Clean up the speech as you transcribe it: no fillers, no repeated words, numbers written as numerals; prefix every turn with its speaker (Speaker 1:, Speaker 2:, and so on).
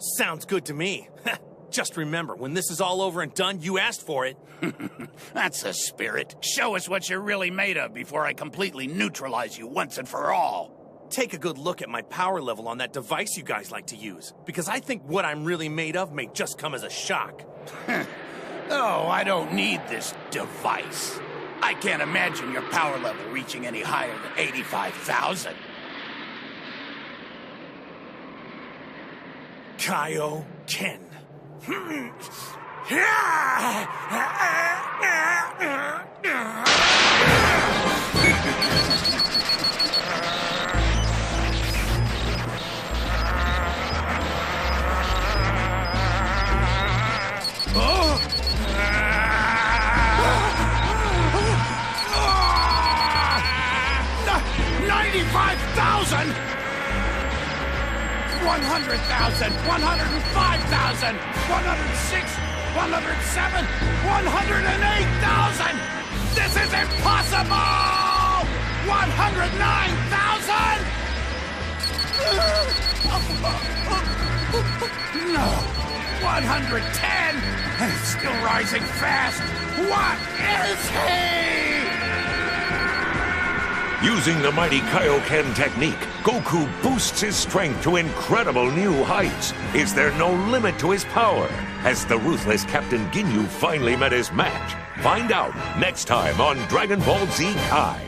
Speaker 1: Sounds good to me. Just remember, when this is all over and done, you asked for it.
Speaker 2: That's the spirit. Show us what you're really made of before I completely neutralize you once and for all.
Speaker 1: Take a good look at my power level on that device you guys like to use, because I think what I'm really made of may just come as a shock.
Speaker 2: Oh, I don't need this device. I can't imagine your power level reaching any higher than 85,000.
Speaker 1: Kaioken.
Speaker 2: Oh! 95,000! 100,000! 105,000! 106! 107! 108,000! This is impossible! 109,000! No! 110! And it's still rising fast! What is he?
Speaker 3: Using the mighty Kaioken technique, Goku boosts his strength to incredible new heights. Is there no limit to his power? Has the ruthless Captain Ginyu finally met his match? Find out next time on Dragon Ball Z Kai.